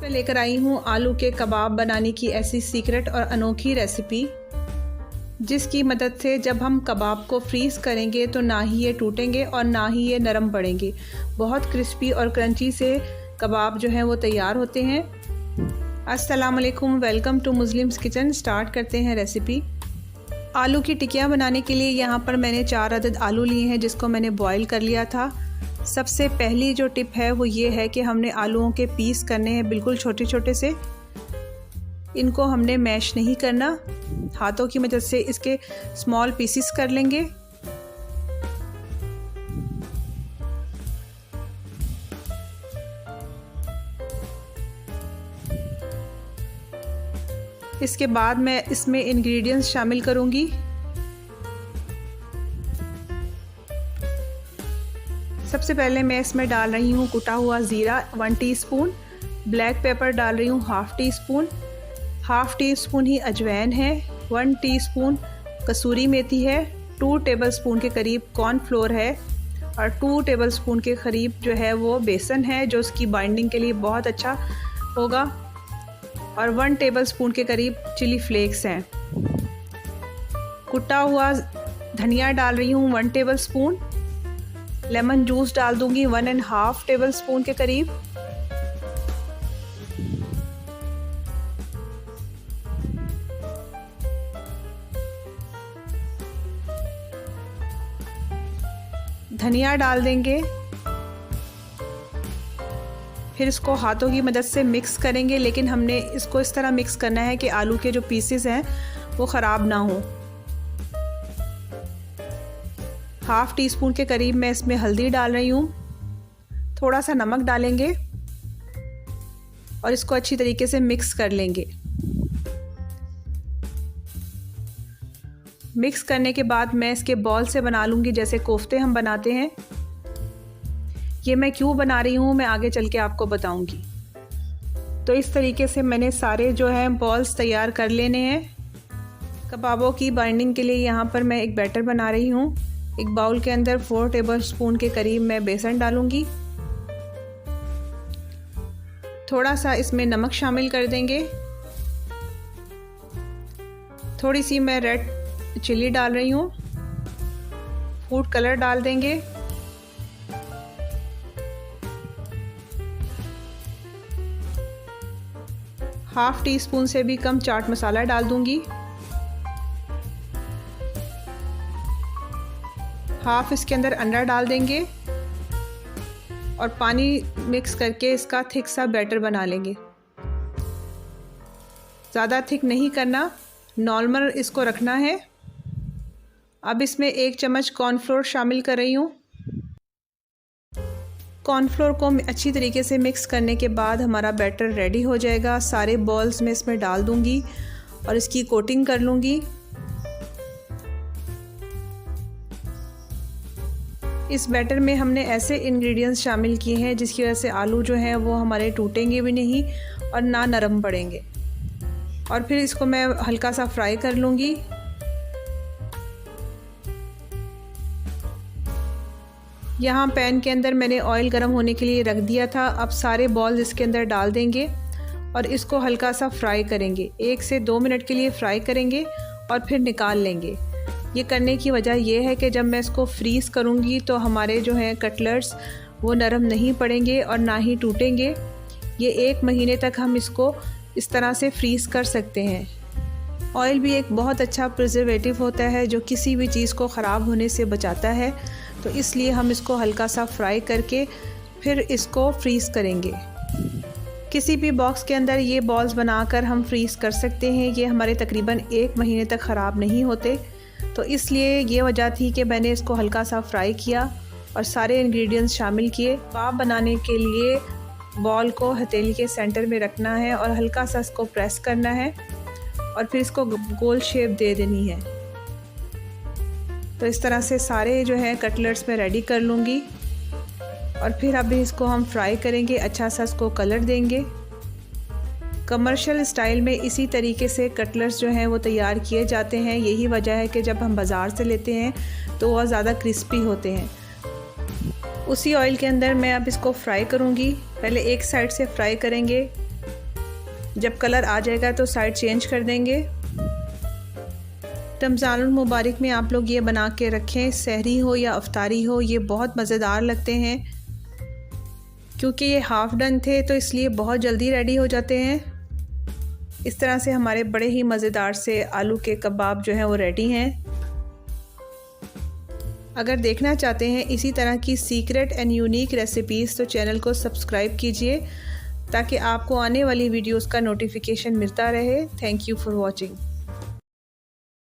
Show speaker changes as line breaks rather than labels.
मैं लेकर आई हूँ आलू के कबाब बनाने की ऐसी सीक्रेट और अनोखी रेसिपी, जिसकी मदद से जब हम कबाब को फ्रीज़ करेंगे तो ना ही ये टूटेंगे और ना ही ये नरम पड़ेंगे। बहुत क्रिस्पी और क्रंची से कबाब जो हैं वो तैयार होते हैं। अस्सलाम वालेकुम, welcome to Muslims kitchen. Start करते हैं रेसिपी। आलू की टिकिया बनाने के लिए यहाँ पर मैंने 4 अदद आलू लिए हैं, जिसको मैंने बॉईल कर लिया था। सबसे पहली जो टिप है वो ये है कि हमने आलूओं के पीस करने हैं बिल्कुल छोटे छोटे से। इनको हमने मैश नहीं करना, हाथों की मदद से इसके स्मॉल पीसेस कर लेंगे। इसके बाद मैं इसमें इंग्रेडिएंट्स शामिल करूंगी। सबसे पहले मैं इसमें डाल रही हूँ कुटा हुआ ज़ीरा 1 टीस्पून, ब्लैक पेपर डाल रही हूँ 1/2 टीस्पून, 1/2 टीस्पून ही अजवाइन है, 1 टीस्पून कसूरी मेथी है, 2 टेबलस्पून के करीब कॉर्नफ्लोर है और 2 टेबलस्पून के करीब जो है वो बेसन है, जो उसकी बाइंडिंग के लिए बहुत अच्छा होगा, और 1 टेबलस्पून के करीब चिली फ्लेक्स हैं। कुटा हुआ धनिया डाल रही हूँ 1 टेबलस्पून, लेमन जूस डाल दूंगी 1.5 टेबलस्पून के करीब, धनिया डाल देंगे। फिर इसको हाथों की मदद से मिक्स करेंगे, लेकिन हमने इसको इस तरह मिक्स करना है कि आलू के जो पीसेस हैं वो ख़राब ना हो। 1/2 टीस्पून के करीब मैं इसमें हल्दी डाल रही हूँ, थोड़ा सा नमक डालेंगे और इसको अच्छी तरीके से मिक्स कर लेंगे। मिक्स करने के बाद मैं इसके बॉल से बना लूँगी, जैसे कोफ्ते हम बनाते हैं। ये मैं क्यों बना रही हूँ मैं आगे चल के आपको बताऊँगी। तो इस तरीके से मैंने सारे जो हैं बॉल्स तैयार कर लेने हैं। कबाबों की बाइंडिंग के लिए यहाँ पर मैं एक बैटर बना रही हूँ। एक बाउल के अंदर 4 टेबलस्पून के करीब मैं बेसन डालूंगी, थोड़ा सा इसमें नमक शामिल कर देंगे, थोड़ी सी मैं रेड चिली डाल रही हूँ, फूड कलर डाल देंगे, ½ टीस्पून से भी कम चाट मसाला डाल दूंगी, हाफ इसके अंदर अंडा डाल देंगे और पानी मिक्स करके इसका थिक सा बैटर बना लेंगे। ज़्यादा थिक नहीं करना, नॉर्मल इसको रखना है। अब इसमें 1 चम्मच कॉर्नफ्लोर शामिल कर रही हूँ। कॉर्नफ्लोर को अच्छी तरीके से मिक्स करने के बाद हमारा बैटर रेडी हो जाएगा। सारे बॉल्स में इसमें डाल दूँगी और इसकी कोटिंग कर लूँगी। इस बैटर में हमने ऐसे इंग्रेडिएंट्स शामिल किए हैं जिसकी वजह से आलू जो हैं वो हमारे टूटेंगे भी नहीं और ना नरम पड़ेंगे। और फिर इसको मैं हल्का सा फ्राई कर लूँगी। यहाँ पैन के अंदर मैंने ऑयल गर्म होने के लिए रख दिया था। अब सारे बॉल्स इसके अंदर डाल देंगे और इसको हल्का सा फ्राई करेंगे। 1 से 2 मिनट के लिए फ्राई करेंगे और फिर निकाल लेंगे। ये करने की वजह यह है कि जब मैं इसको फ्रीज़ करूँगी तो हमारे जो हैं कटलेट्स वो नरम नहीं पड़ेंगे और ना ही टूटेंगे। ये 1 महीने तक हम इसको इस तरह से फ्रीज़ कर सकते हैं। ऑयल भी एक बहुत अच्छा प्रिजर्वेटिव होता है जो किसी भी चीज़ को ख़राब होने से बचाता है, तो इसलिए हम इसको हल्का सा फ्राई करके फिर इसको फ्रीज़ करेंगे। किसी भी बॉक्स के अंदर ये बॉल्स बनाकर हम फ्रीज़ कर सकते हैं। ये हमारे तकरीबन 1 महीने तक ख़राब नहीं होते। तो इसलिए ये वजह थी कि मैंने इसको हल्का सा फ्राई किया और सारे इंग्रेडिएंट्स शामिल किए। कबाब बनाने के लिए बॉल को हथेली के सेंटर में रखना है और हल्का सा इसको प्रेस करना है और फिर इसको गोल शेप दे देनी है। तो इस तरह से सारे जो है कटलेट्स में रेडी कर लूँगी और फिर अभी इसको हम फ्राई करेंगे। अच्छा सा इसको कलर देंगे। कमर्शियल स्टाइल में इसी तरीके से कटलेट्स जो हैं वो तैयार किए जाते हैं। यही वजह है कि जब हम बाज़ार से लेते हैं तो वह ज़्यादा क्रिस्पी होते हैं। उसी ऑयल के अंदर मैं अब इसको फ्राई करूँगी। पहले एक साइड से फ्राई करेंगे जब कलर आ जाएगा तो साइड चेंज कर देंगे। रमज़ानुल मुबारक में आप लोग ये बना के रखें, सहरी हो या अफ्तारी हो, ये बहुत मज़ेदार लगते हैं। क्योंकि ये हाफ़ डन थे तो इसलिए बहुत जल्दी रेडी हो जाते हैं। इस तरह से हमारे बड़े ही मज़ेदार से आलू के कबाब जो हैं वो रेडी हैं। अगर देखना चाहते हैं इसी तरह की सीक्रेट एंड यूनिक रेसिपीज़ तो चैनल को सब्सक्राइब कीजिए ताकि आपको आने वाली वीडियोस का नोटिफिकेशन मिलता रहे। Thank you for watching.